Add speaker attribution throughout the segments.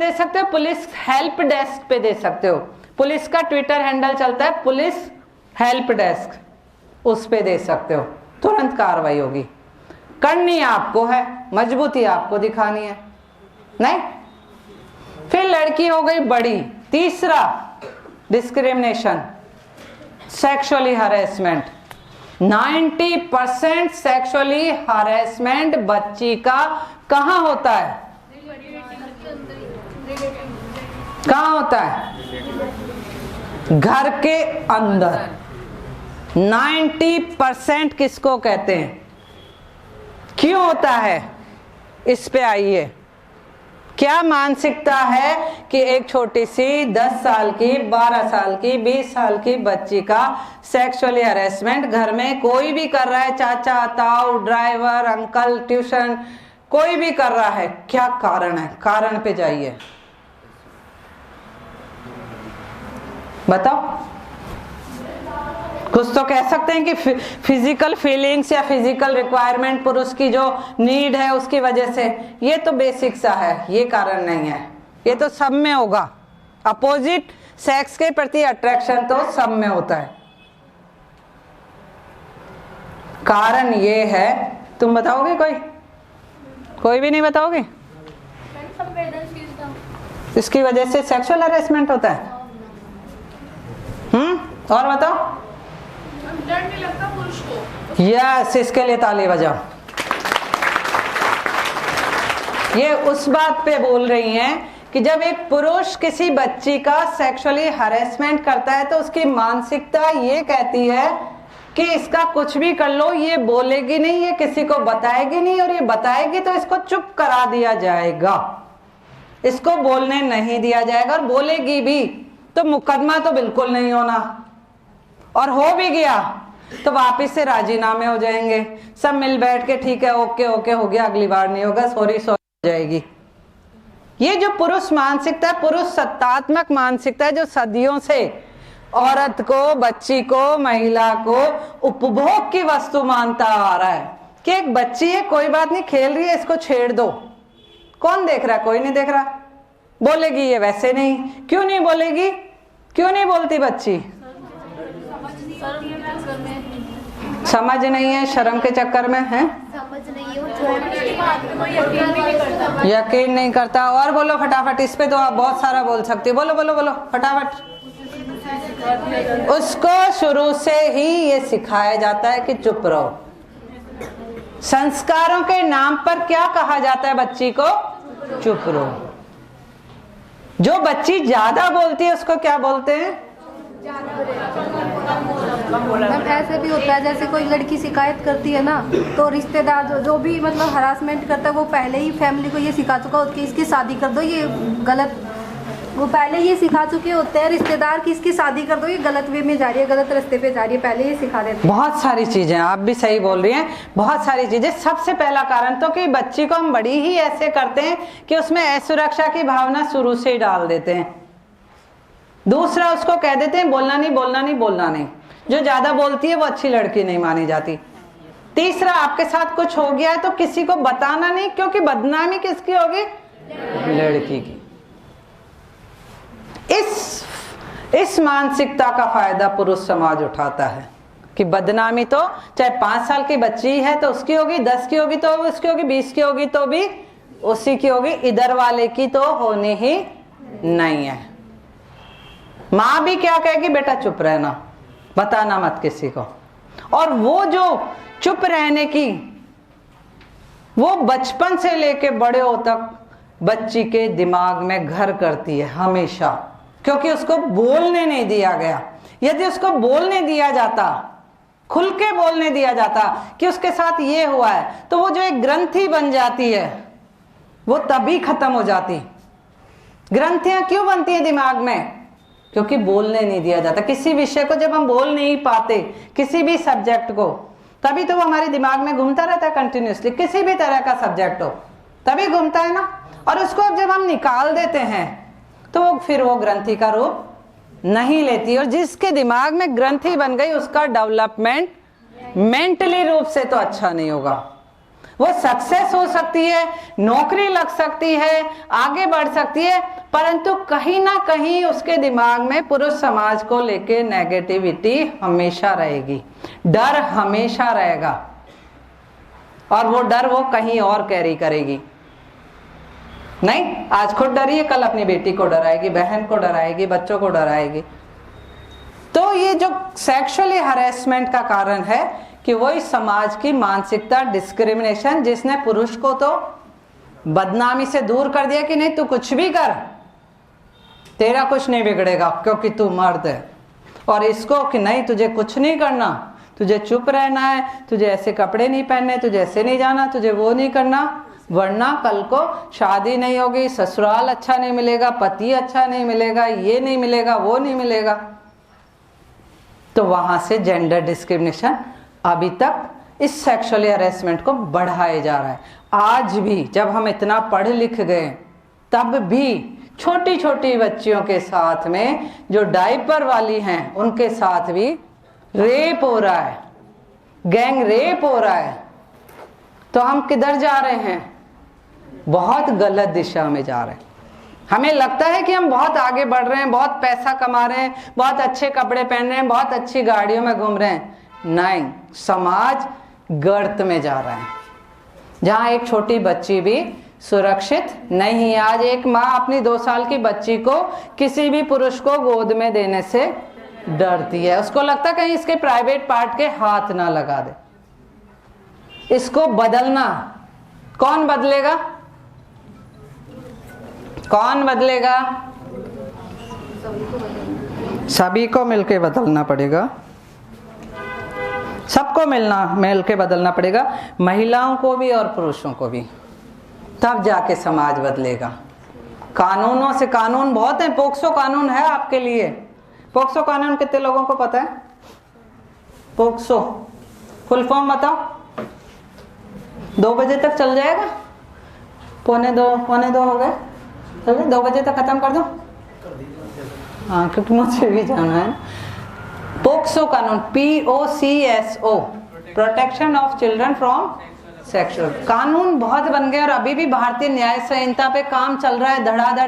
Speaker 1: दे सकते हो, police help desk पे दे सकते हो। पुलिस का ट्विटर हैंडल चलता है पुलिस हेल्प डेस्क, उस पे दे सकते हो, तुरंत कार्रवाई होगी। करनी आपको है, मजबूती आपको दिखानी है, नहीं। फिर लड़की हो गई बड़ी। तीसरा discrimination, sexually harassment. 90% sexually harassment बच्ची का कहाँ होता है? कहाँ होता है? घर के अंदर। 90% किसको कहते हैं? क्यों होता है? इस पे आइए। क्या मानसिकता है कि एक छोटी सी 10 साल की, 12 साल की, 20 साल की बच्ची का सेक्सुअली हरेसमेंट घर में कोई भी कर रहा है, चाचा, ताऊ, ड्राइवर, अंकल, ट्यूशन, कोई भी कर रहा है। क्या कारण है? कारण पे जाइए, बताओ। कुछ तो कह सकते हैं कि फिजिकल फीलिंग्स या फिजिकल रिक्वायरमेंट, पुरुष की जो नीड है उसकी वजह से। ये तो बेसिक सा है, ये कारण नहीं है। ये तो सब में होगा। अपोजिट सेक्स के प्रति अट्रैक्शन तो सब में होता है। कारण ये है, तुम बताओगे? कोई भी नहीं बताओगे? इसकी वजह से सेक्सुअल हरेसमेंट होता है। और बताओ।
Speaker 2: डर नहीं लगता पुरुष को?
Speaker 1: यस, इसके लिए ताली बजाओ। ये उस बात पे बोल रही हैं कि जब एक पुरुष किसी बच्ची का सेक्सुअली हरेसमेंट करता है तो उसकी मानसिकता ये कहती है कि इसका कुछ भी कर लो, ये बोलेगी नहीं, ये किसी को बताएगी नहीं, और ये बताएगी तो इसको चुप करा दिया जाएगा, इसको बोलने नहीं दिया जाएगा, और बोलेगी भी तो मुकदमा तो बिल्कुल नहीं होना, और हो भी गया तो वापिस से राजीनामे हो जाएंगे, सब मिल बैठ के ठीक है, ओके ओके हो गया, अगली बार नहीं होगा, सॉरी सॉरी हो जाएगी। ये जो पुरुष मानसिकता है, पुरुष सत्तात्मक मानसिकता है, जो सदियों से औरत को, बच्ची को, महिला को उपभोग की वस्तु मानता आ रहा है कि एक बच्ची है, कोई बात नहीं, खेल रही है, इसको छेड़ दो, कौन देख रहा है? कोई नहीं देख रहा। बोलेगी ये वैसे नहीं। क्यों नहीं बोलेगी? क्यों नहीं बोलती बच्ची? समझ नहीं है, शर्म के चक्कर में है, यकीन नहीं करता। और बोलो फटाफट, इस पे तो आप बहुत सारा बोल सकती हो। बोलो बोलो बोलो फटाफट। उसको शुरू से ही ये सिखाया जाता है कि चुप रहो। संस्कारों के नाम पर क्या कहा जाता है बच्ची को? चुप रहो। जो बच्ची ज्यादा बोलती है उसको क्या बोलते हैं?
Speaker 3: मैम ऐसे भी होता है, जैसे कोई लड़की शिकायत करती है ना, तो रिश्तेदार जो भी मतलब हरासमेंट करता है वो पहले ही फैमिली को ये सिखा चुका होता है कि इसकी शादी कर दो, ये गलत, वो पहले ये सिखा चुके होते हैं रिश्तेदार की इसकी शादी कर दो, ये गलत वे में जा रही है, गलत रास्ते पे जा रही है, पहले ये सिखा देते हैं।
Speaker 1: बहुत सारी चीजें, आप भी सही बोल रही हैं, बहुत सारी चीजें। सबसे पहला कारण तो कि बच्ची को हम बड़ी ही ऐसे करते हैं कि उसमें असुरक्षा की भावना शुरू से ही डाल देते हैं। दूसरा, उसको कह देते हैं बोलना नहीं, बोलना नहीं, बोलना नहीं। जो ज्यादा बोलती है वो अच्छी लड़की नहीं मानी जाती। तीसरा, आपके साथ कुछ हो गया है तो किसी को बताना नहीं, क्योंकि बदनामी किसकी होगी? लड़की की। इस मानसिकता का फायदा पुरुष समाज उठाता है कि बदनामी तो चाहे 5 साल की बच्ची है तो उसकी होगी, 10 की होगी तो उसकी होगी, 20 की होगी तो भी उसी की होगी, इधर वाले की तो होनी ही नहीं है। माँ भी क्या कहेगी? बेटा चुप रहना, बताना मत किसी को। और वो जो चुप रहने की, वो बचपन से लेके बड़े हो तक बच्ची के दिमाग में घर करती है हमेशा, क्योंकि उसको बोलने नहीं दिया गया। यदि उसको बोलने दिया जाता, खुल के बोलने दिया जाता कि उसके साथ ये हुआ है, तो वो जो एक ग्रंथि बन जाती है वो तभी खत्म हो जाती। ग्रंथियां क्यों बनती है दिमाग में? क्योंकि बोलने नहीं दिया जाता। किसी विषय को जब हम बोल नहीं पाते, किसी भी सब्जेक्ट को, तभी तो वो हमारे दिमाग में घूमता रहता है कंटिन्यूसली। किसी भी तरह का सब्जेक्ट हो तभी घूमता है ना। और उसको अब जब हम निकाल देते हैं तो फिर वो ग्रंथि का रूप नहीं लेती, और जिसके दिमाग में ग्रंथि बन गई उसका डेवलपमेंट मेंटली रूप से तो अच्छा नहीं होगा। वो सक्सेस हो सकती है, नौकरी लग सकती है, आगे बढ़ सकती है, परंतु कहीं ना कहीं उसके दिमाग में पुरुष समाज को लेके नेगेटिविटी हमेशा रहेगी, डर हमेशा रहेगा, और वो डर वो कहीं और कैरी करेगी। नहीं, आज खुद डरी है, कल अपनी बेटी को डराएगी, बहन को डराएगी, बच्चों को डराएगी। तो ये जो सेक्सुअली हरेसमेंट का कारण है कि वही समाज की मानसिकता, डिस्क्रिमिनेशन, जिसने पुरुष को तो बदनामी से दूर कर दिया कि नहीं तू कुछ भी कर, तेरा कुछ नहीं बिगड़ेगा क्योंकि तू मर्द है, और इसको कि नहीं तुझे कुछ नहीं करना, तुझे चुप रहना है, तुझे ऐसे कपड़े नहीं पहनने, तुझे ऐसे नहीं जाना, तुझे वो नहीं करना, वरना कल को शादी नहीं होगी, ससुराल अच्छा नहीं मिलेगा, पति अच्छा नहीं मिलेगा, ये नहीं मिलेगा, वो नहीं मिलेगा। तो वहां से जेंडर डिस्क्रिमिनेशन अभी तक इस सेक्सुअली हरेसमेंट को बढ़ाया जा रहा है। आज भी जब हम इतना पढ़ लिख गए, तब भी छोटी छोटी बच्चियों के साथ में जो डायपर वाली हैं उनके साथ भी रेप हो रहा है, गैंग रेप हो रहा है। तो हम किधर जा रहे हैं? बहुत गलत दिशा में जा रहे हैं। हमें लगता है कि हम बहुत आगे बढ़ रहे हैं, बहुत पैसा कमा रहे हैं, बहुत अच्छे कपड़े पहन रहे हैं, बहुत अच्छी गाड़ियों में घूम रहे हैं। नहीं, समाज गर्त में जा रहा है, जहां एक छोटी बच्ची भी सुरक्षित नहीं है। आज एक माँ अपनी 2 साल की बच्ची को किसी भी पुरुष को गोद में देने से डरती है, उसको लगता है कहीं इसके प्राइवेट पार्ट के हाथ ना लगा दे। इसको बदलना कौन बदलेगा? कौन बदलेगा? सभी को मिलके बदलना पड़ेगा, सबको मिल के बदलना पड़ेगा, महिलाओं को भी और पुरुषों को भी, तब जाके समाज बदलेगा। कानूनों से, कानून बहुत है, पोक्सो कानून है आपके लिए। पोक्सो कानून कितने लोगों को पता है? पोक्सो फुल फॉर्म बताओ। 2 बजे तक चल जाएगा? पौने दो हो गए, चल 2 बजे तक खत्म कर दो। हाँ, क्योंकि मुझे भी जाना है। पोक्सो कानून, POCSO, protection of children from sexual. कानून बहुत बन गए और अभी भी भारतीय न्याय संहिता पे काम चल रहा है,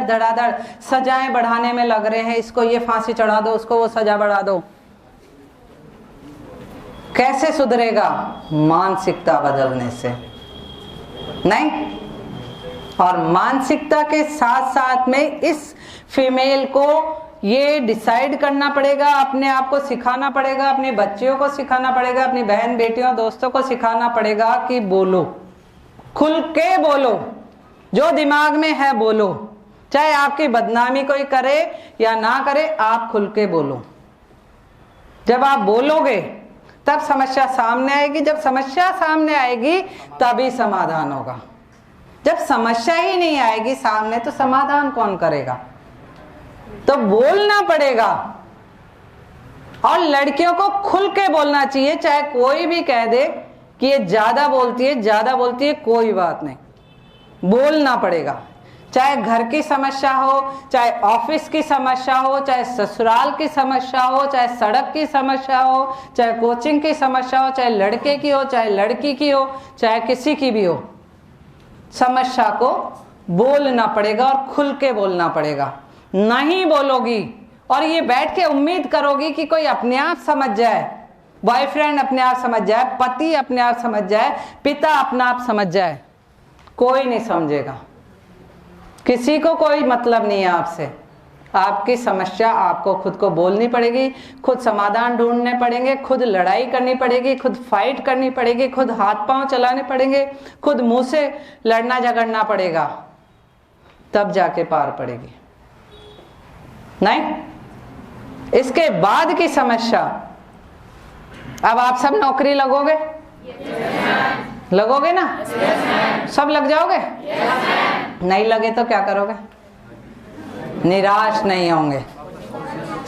Speaker 1: धड़ाधड़ सजाएं बढ़ाने में लग रहे हैं। इसको ये फांसी चढ़ा दो, उसको वो सजा बढ़ा दो। कैसे सुधरेगा? मानसिकता बदलने से नहीं। और मानसिकता के साथ साथ में इस फीमेल को ये डिसाइड करना पड़ेगा, अपने आप को सिखाना पड़ेगा, अपने बच्चियों को सिखाना पड़ेगा, अपनी बहन बेटियों दोस्तों को सिखाना पड़ेगा कि बोलो, खुल के बोलो, जो दिमाग में है बोलो। चाहे आपकी बदनामी कोई करे या ना करे, आप खुल के बोलो। जब आप बोलोगे तब समस्या सामने आएगी, जब समस्या सामने आएगी तभी समाधान होगा। जब समस्या ही नहीं आएगी सामने तो समाधान कौन करेगा? तो बोलना पड़ेगा, और लड़कियों को खुल के बोलना चाहिए। चाहे कोई भी कह दे कि ये ज्यादा बोलती है, कोई बात नहीं, बोलना पड़ेगा। चाहे घर की समस्या हो, चाहे ऑफिस की समस्या हो, चाहे ससुराल की समस्या हो, चाहे सड़क की समस्या हो, चाहे कोचिंग की समस्या हो, चाहे लड़के की हो, चाहे लड़की की हो, चाहे किसी की भी हो, समस्या को बोलना पड़ेगा और खुल के बोलना पड़ेगा। नहीं बोलोगी और ये बैठ के उम्मीद करोगी कि कोई अपने आप समझ जाए, बॉयफ्रेंड अपने आप समझ जाए, पति अपने आप समझ जाए, पिता अपने आप समझ जाए, कोई नहीं समझेगा। किसी को कोई मतलब नहीं है आपसे। आपकी समस्या आपको खुद को बोलनी पड़ेगी, खुद समाधान ढूंढने पड़ेंगे, खुद लड़ाई करनी पड़ेगी, खुद फाइट करनी पड़ेगी, खुद हाथ पांव चलाने पड़ेंगे, खुद मुंह से लड़ना झगड़ना पड़ेगा, तब जाके पार पड़ेगी। नहीं, इसके बाद की समस्या, अब आप सब नौकरी लगोगे? लगोगे ना? सब लग जाओगे? नहीं लगे तो क्या करोगे? निराश नहीं होंगे।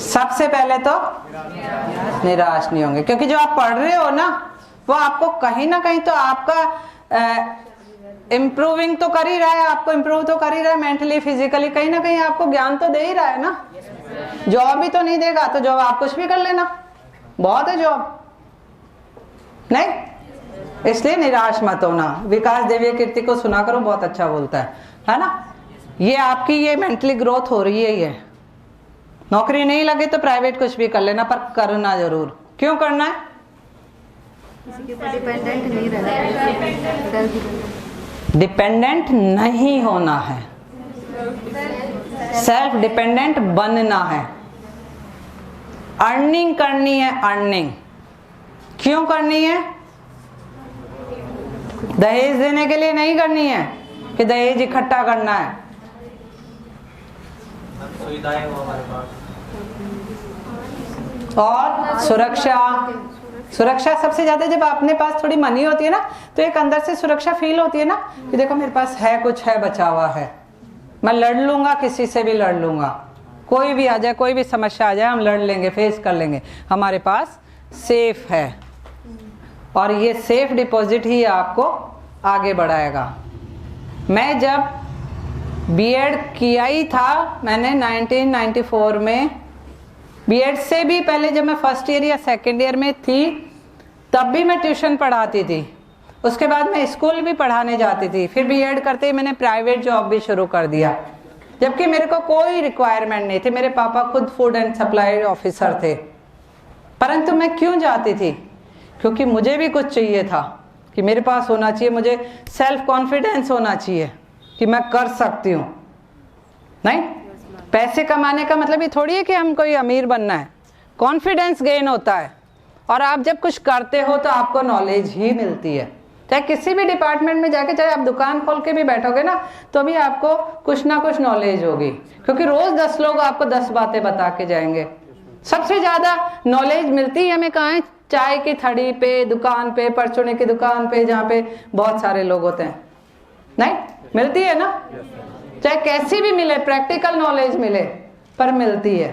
Speaker 1: सबसे पहले तो निराश नहीं होंगे, क्योंकि जो आप पढ़ रहे हो ना, वो आपको कहीं ना कहीं तो आपका इम्प्रूविंग तो कर ही रहा है, आपको इम्प्रूव तो कर ही रहा है मेंटली, फिजिकली, कहीं ना कहीं आपको ज्ञान तो दे ही रहा है ना। जॉब भी तो नहीं देगा तो जॉब आप कुछ भी कर लेना, बहुत है जॉब। नहीं, इसलिए निराश मत होना। विकास देवी कीर्ति को सुना करो, बहुत अच्छा बोलता है ना। ये आपकी ये मेंटली ग्रोथ हो रही है। ये नौकरी नहीं लगे तो प्राइवेट कुछ भी कर लेना, पर करना जरूर। क्यों करना है?
Speaker 3: किसी के ऊपर डिपेंडेंट नहीं रहना है,
Speaker 1: डिपेंडेंट नहीं होना है, सेल्फ डिपेंडेंट बनना है। अर्निंग करनी है, अर्निंग क्यों करनी है? दहेज देने के लिए नहीं करनी है कि दहेज इकट्ठा करना है।
Speaker 4: सुविधाएं हो हमारे पास,
Speaker 1: और सुरक्षा। सुरक्षा सबसे ज्यादा जब अपने पास थोड़ी मनी होती है ना, तो एक अंदर से सुरक्षा फील होती है ना कि देखो मेरे पास है, कुछ है, बचा हुआ है, मैं लड़ लूंगा, किसी से भी लड़ लूंगा, कोई भी आ जाए, कोई भी समस्या आ जाए, हम लड़ लेंगे, फेस कर लेंगे, हमारे पास सेफ है। और ये सेफ डिपॉजिट ही आपको आगे बढ़ाएगा। मैं जब बीएड किया ही था, मैंने 1994 में, बीएड से भी पहले जब मैं फर्स्ट ईयर या सेकेंड ईयर में थी, तब भी मैं ट्यूशन पढ़ाती थी। उसके बाद मैं स्कूल भी पढ़ाने जाती थी। फिर बीएड करते ही मैंने प्राइवेट जॉब भी शुरू कर दिया, जबकि मेरे को कोई रिक्वायरमेंट नहीं थी। मेरे पापा खुद फूड एंड सप्लाई ऑफिसर थे, परंतु मैं क्यों जाती थी? क्योंकि मुझे भी कुछ चाहिए था कि मेरे पास होना चाहिए, मुझे सेल्फ कॉन्फिडेंस होना चाहिए कि मैं कर सकती हूँ। नहीं, पैसे कमाने का मतलब ये थोड़ी है कि हम कोई अमीर बनना है। कॉन्फिडेंस गेन होता है, और आप जब कुछ करते हो तो आपको नॉलेज ही मिलती है। चाहे किसी भी डिपार्टमेंट में जाके, चाहे आप दुकान खोल के भी बैठोगे ना, तो भी आपको कुछ ना कुछ नॉलेज होगी, क्योंकि रोज 10 लोग आपको 10 बातें बता के जाएंगे। सबसे ज्यादा नॉलेज मिलती है हमें कहाँ है? चाय की थड़ी पे, दुकान पे, परचूने की दुकान पे, जहाँ पे बहुत सारे लोग होते हैं। नहीं मिलती है ना? चाहे कैसी भी मिले, प्रैक्टिकल नॉलेज मिले, पर मिलती है।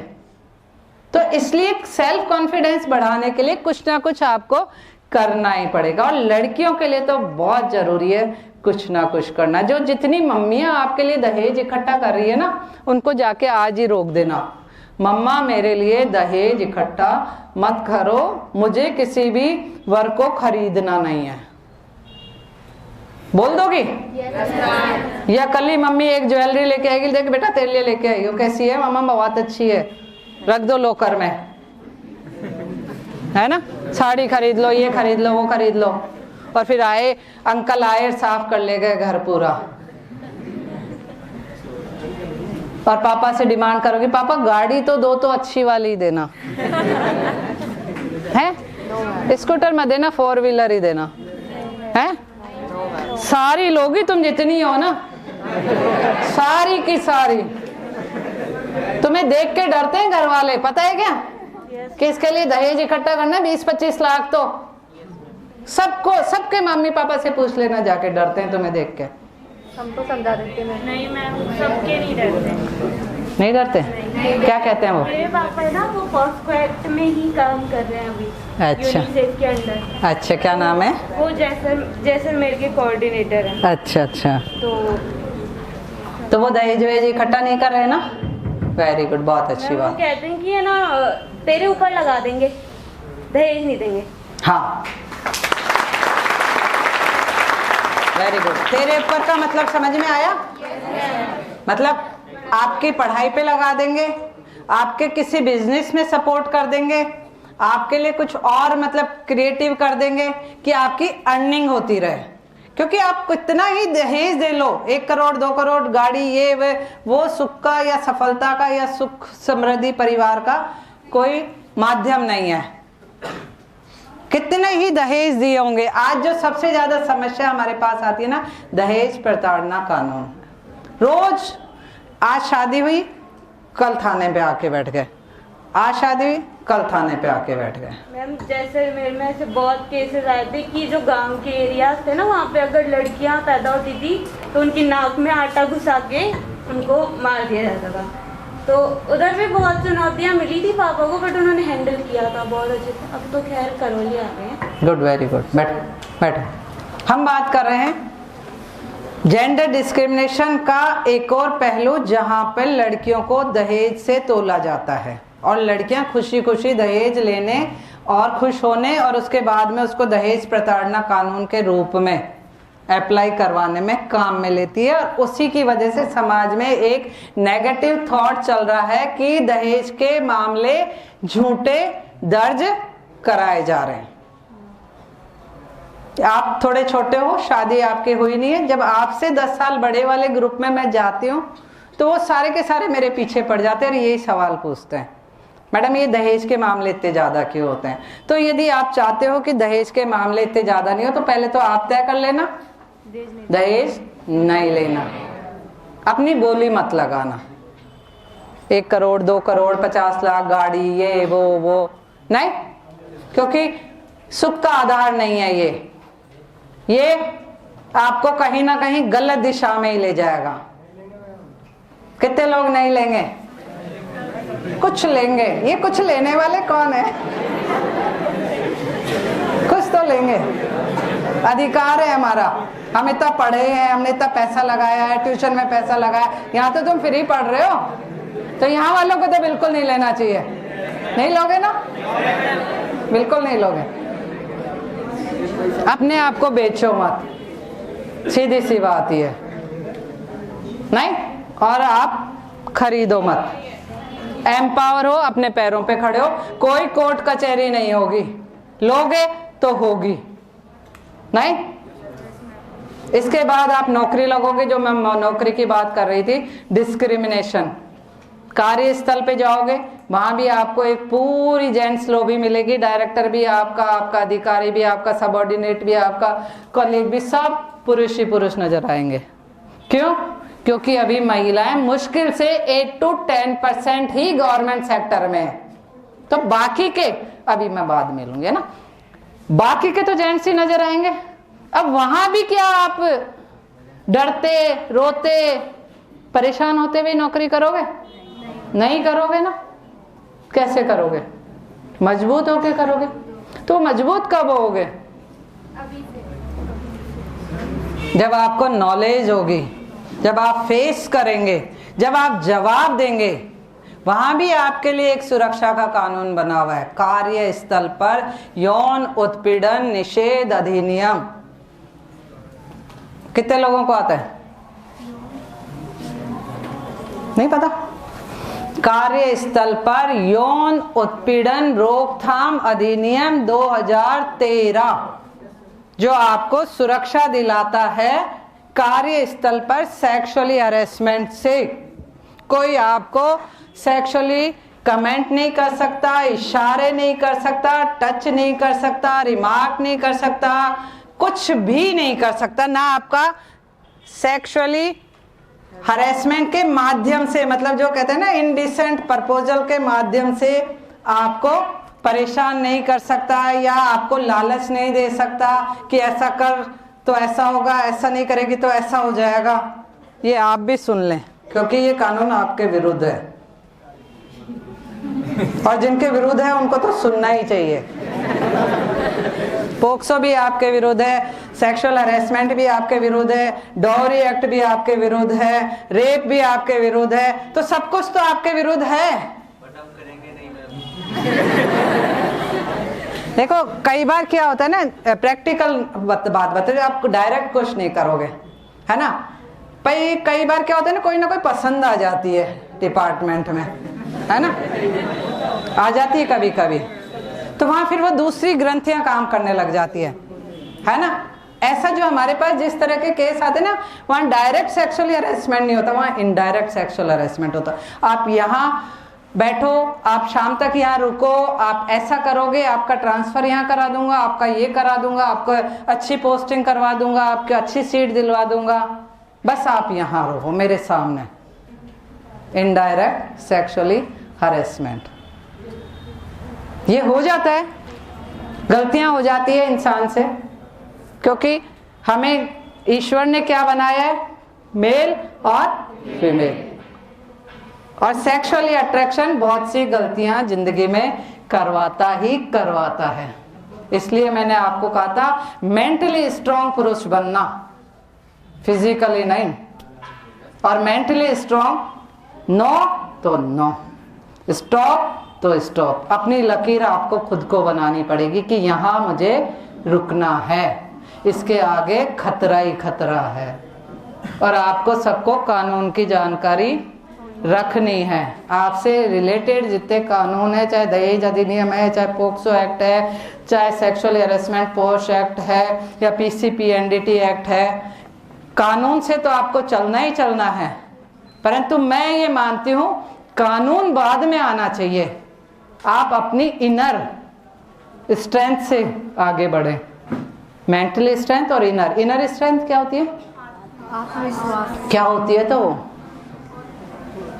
Speaker 1: तो इसलिए सेल्फ कॉन्फिडेंस बढ़ाने के लिए कुछ ना कुछ आपको करना ही पड़ेगा। और लड़कियों के लिए तो बहुत जरूरी है कुछ ना कुछ करना। जो जितनी मम्मियां आपके लिए दहेज इकट्ठा कर रही है ना, उनको जाके आज ही रोक देना, मम्मा मेरे लिए दहेज इकट्ठा मत करो, मुझे किसी भी वर को खरीदना नहीं है। बोल दोगी? या कल ही मम्मी एक ज्वेलरी लेके आएगी, देख बेटा तेरे लिए लेके आई, वो कैसी है? मम्मा बहुत अच्छी है, रख दो लोकर में, है ना? साड़ी खरीद लो, ये खरीद लो, वो खरीद लो, और फिर आए अंकल आए साफ कर ले गए घर पूरा। और पापा से डिमांड करोगे, पापा गाड़ी तो दो, तो अच्छी वाली देना है, स्कूटर मत देना, 4 व्हीलर ही देना है। सारी लोगी तुम जितनी हो ना, सारी की सारी, तुम्हें देख के डरते हैं घर वाले, पता है क्या? कि इसके लिए दहेज इकट्ठा करना 20-25 लाख, तो सबको, सबके मम्मी पापा से पूछ लेना जाके, डरते हैं तुम्हें देख के।
Speaker 3: हम तो समझा देते हैं।
Speaker 2: नहीं मैम, सबके नहीं डरते।
Speaker 1: नहीं डरते? क्या कहते हैं वो?
Speaker 2: मेरे पापा है ना, वो फॉस्फेट में ही काम कर रहे हैं अभी,
Speaker 1: अच्छा।
Speaker 2: यूनिसेफ के अंदर।
Speaker 1: अच्छा, क्या नाम है?
Speaker 2: वो जैसलमेर के कोऑर्डिनेटर हैं।
Speaker 1: अच्छा अच्छा,
Speaker 2: तो
Speaker 1: वो दहेज वहेज इकट्ठा नहीं कर रहे हैं ना? वेरी गुड, बहुत अच्छी
Speaker 2: वो
Speaker 1: बात।
Speaker 2: कहते हैं कि है ना, तेरे ऊपर लगा देंगे, दहेज नहीं देंगे।
Speaker 1: हाँ, वेरी गुड। तेरे ऊपर का मतलब समझ में आया? मतलब आपकी पढ़ाई पे लगा देंगे, आपके किसी बिजनेस में सपोर्ट कर देंगे, आपके लिए कुछ और मतलब क्रिएटिव कर देंगे कि आपकी अर्निंग होती रहे। क्योंकि आप कितना ही दहेज दे लो, 1 करोड़ 2 करोड़ गाड़ी, ये वो सुख का या सफलता का या सुख समृद्धि परिवार का कोई माध्यम नहीं है। कितने ही दहेज दिए होंगे। आज जो सबसे ज्यादा समस्या हमारे पास आती है ना, दहेज प्रताड़ना कानून। रोज आज शादी हुई, कल थाने पे आके बैठ गए, आज शादी हुई, कल थाने पे आके बैठ गए।
Speaker 2: मैम जैसलमेर में ऐसे बहुत केसेस आए थे कि जो गांव के एरियाज थे ना, वहाँ पे अगर लड़कियाँ पैदा होती थी तो उनकी नाक में आटा घुसा के उनको मार दिया जाता था। तो उधर भी बहुत चुनौतियाँ मिली थी पापा को, बट उन्होंने हैंडल किया था बहुत अच्छे से। अब तो खैर करौली आ गए हैं।
Speaker 1: Good, very good. बैठो बैठो। हम बात कर रहे हैं जेंडर डिस्क्रिमिनेशन का एक और पहलू, जहां पर लड़कियों को दहेज से तोला जाता है और लड़कियां खुशी खुशी दहेज लेने और खुश होने और उसके बाद में उसको दहेज प्रताड़ना कानून के रूप में अप्लाई करवाने में काम में लेती है। और उसी की वजह से समाज में एक नेगेटिव थॉट चल रहा है कि दहेज के मामले झूठे दर्ज कराए जा रहे हैं। आप थोड़े छोटे हो, शादी आपकी हुई नहीं है, जब आपसे 10 साल बड़े वाले ग्रुप में मैं जाती हूँ तो वो सारे के सारे मेरे पीछे पड़ जाते हैं और यही सवाल पूछते हैं, मैडम ये दहेज के मामले इतने ज़्यादा क्यों होते हैं? तो यदि आप चाहते हो कि दहेज के मामले इतने ज़्यादा नहीं हो तो पहले तो आप तय कर लेना दहेज नहीं लेना, अपनी बोली मत लगाना। 1 करोड़ 2 करोड़ 50 लाख गाड़ी ये वो नहीं, क्योंकि सुख का आधार नहीं है ये आपको कहीं ना कहीं गलत दिशा में ही ले जाएगा। कितने लोग नहीं लेंगे? कुछ लेंगे। ये कुछ लेने वाले कौन है? कुछ तो लेंगे, अधिकार है हमारा। हम इतना पढ़े हैं, हमने इतना पैसा लगाया है, ट्यूशन में पैसा लगाया, यहाँ तो तुम फ्री पढ़ रहे हो, तो यहाँ वालों को तो बिल्कुल नहीं लेना चाहिए। नहीं लोगे ना? बिल्कुल नहीं लोगे। अपने आप को बेचो मत, सीधी सी बात ही है नहीं, और आप खरीदो मत। एम्पावर हो, अपने पैरों पे खड़े हो, कोई कोर्ट कचहरी नहीं होगी, लोगे तो होगी नहीं। इसके बाद आप नौकरी लगोगे, जो मैं नौकरी की बात कर रही थी, डिस्क्रिमिनेशन। कार्यस्थल पे जाओगे, वहां भी आपको एक पूरी जेंट्स लॉबी मिलेगी, डायरेक्टर भी आपका अधिकारी भी आपका, सबऑर्डिनेट भी आपका, कॉलीग भी, सब पुरुष ही पुरुष नजर आएंगे। क्यों? क्योंकि अभी महिलाएं मुश्किल से 8 to 10% ही गवर्नमेंट सेक्टर में है, तो बाकी के अभी मैं बाद में लूंगी ना, बाकी के तो जेंट्स ही नजर आएंगे। अब वहां भी क्या आप डरते रोते परेशान होते हुए नौकरी करोगे? नहीं करोगे ना। कैसे करोगे? मजबूत होके करोगे। तो मजबूत कब होगे? जब आपको नॉलेज होगी, जब आप फेस करेंगे, जब आप जवाब देंगे। वहां भी आपके लिए एक सुरक्षा का कानून बना हुआ है, कार्यस्थल पर यौन उत्पीड़न निषेध अधिनियम। कितने लोगों को आता है? नहीं पता? कार्यस्थल पर यौन उत्पीड़न रोकथाम अधिनियम 2013 जो आपको सुरक्षा दिलाता है कार्यस्थल पर सेक्सुअली हरेसमेंट से। कोई आपको सेक्सुअली कमेंट नहीं कर सकता, इशारे नहीं कर सकता, टच नहीं कर सकता, रिमार्क नहीं कर सकता, कुछ भी नहीं कर सकता। ना आपका सेक्सुअली हरेसमेंट के माध्यम से, मतलब जो कहते हैं ना इनडिसेंट प्रपोजल के माध्यम से आपको परेशान नहीं कर सकता, या आपको लालच नहीं दे सकता कि ऐसा कर तो ऐसा होगा, ऐसा नहीं करेगी तो ऐसा हो जाएगा। ये आप भी सुन लें, क्योंकि ये कानून आपके विरुद्ध है, और जिनके विरुद्ध है उनको तो सुनना ही चाहिए। पोक्सो भी आपके विरुद्ध है, सेक्सुअल हरेसमेंट भी आपके विरुद्ध है, डॉवरी एक्ट भी आपके विरुद्ध है, रेप भी आपके विरुद्ध है, तो सब कुछ तो आपके विरुद्ध है। देखो कई बार क्या होता है ना, प्रैक्टिकल बात बताइए, आप डायरेक्ट कुछ नहीं करोगे, है ना। कई बार क्या होता है ना कोई पसंद आ जाती है डिपार्टमेंट में, है ना, आ जाती है कभी कभी, तो वहां फिर वो दूसरी ग्रंथियां काम करने लग जाती है ना। ऐसा जो हमारे पास जिस तरह के केस आते हैं ना, वहां डायरेक्ट सेक्सुअल हरेसमेंट नहीं होता, वहां इनडायरेक्ट सेक्सुअल हरेसमेंट होता। आप यहाँ बैठो, आप शाम तक यहाँ रुको, आप ऐसा करोगे, आपका ट्रांसफर यहाँ करा दूंगा, आपका ये करा दूंगा, आपको अच्छी पोस्टिंग करवा दूंगा, आपकी अच्छी सीट दिलवा दूंगा, बस आप यहाँ रहो मेरे सामने। इनडायरेक्ट सेक्सुअली हरेसमेंट ये हो जाता है, गलतियां हो जाती है इंसान से, क्योंकि हमें ईश्वर ने क्या बनाया है, मेल और फीमेल, और सेक्सुअली अट्रैक्शन बहुत सी गलतियां जिंदगी में करवाता है। इसलिए मैंने आपको कहा था मेंटली स्ट्रांग पुरुष बनना, फिजिकली नहीं, और मेंटली स्ट्रांग नो तो नो। स्टॉप तो स्टॉप। अपनी लकीर आपको खुद को बनानी पड़ेगी कि यहाँ मुझे रुकना है, इसके आगे खतरा ही खतरा है। और आपको सबको कानून की जानकारी रखनी है। आपसे रिलेटेड जितने कानून है, चाहे दहेज अधिनियम है, चाहे पोक्सो एक्ट है, चाहे सेक्सुअल हैरेसमेंट पोक्सो एक्ट है या PCPNDT एक्ट है, कानून से तो आपको चलना ही चलना है। परंतु मैं ये मानती हूँ कानून बाद में आना चाहिए। आप अपनी इनर स्ट्रेंथ से आगे बढ़े। मेंटल स्ट्रेंथ और इनर स्ट्रेंथ क्या होती है?
Speaker 3: आत्मविश्वास।
Speaker 1: क्या होती है? तो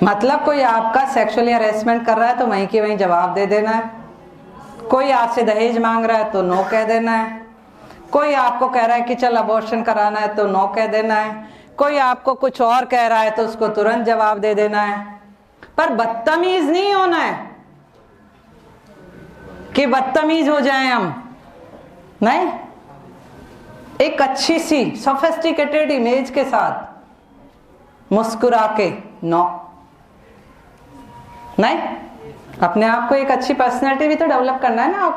Speaker 1: मतलब कोई आपका सेक्सुअली हैरेसमेंट कर रहा है तो वहीं की वहीं जवाब दे देना है। कोई आपसे दहेज मांग रहा है तो नो कह देना है। कोई आपको कह रहा है कि चल अबॉर्शन कराना है तो नो कह देना है। कोई आपको कुछ और कह रहा है तो उसको तुरंत जवाब दे देना है। पर बदतमीज नहीं होना है कि बदतमीज हो जाएं हम, नहीं। एक अच्छी सी सोफिस्टिकेटेड इमेज के साथ मुस्कुरा के नो, नहीं। अपने आप को एक अच्छी पर्सनैलिटी भी तो डेवलप करना है ना।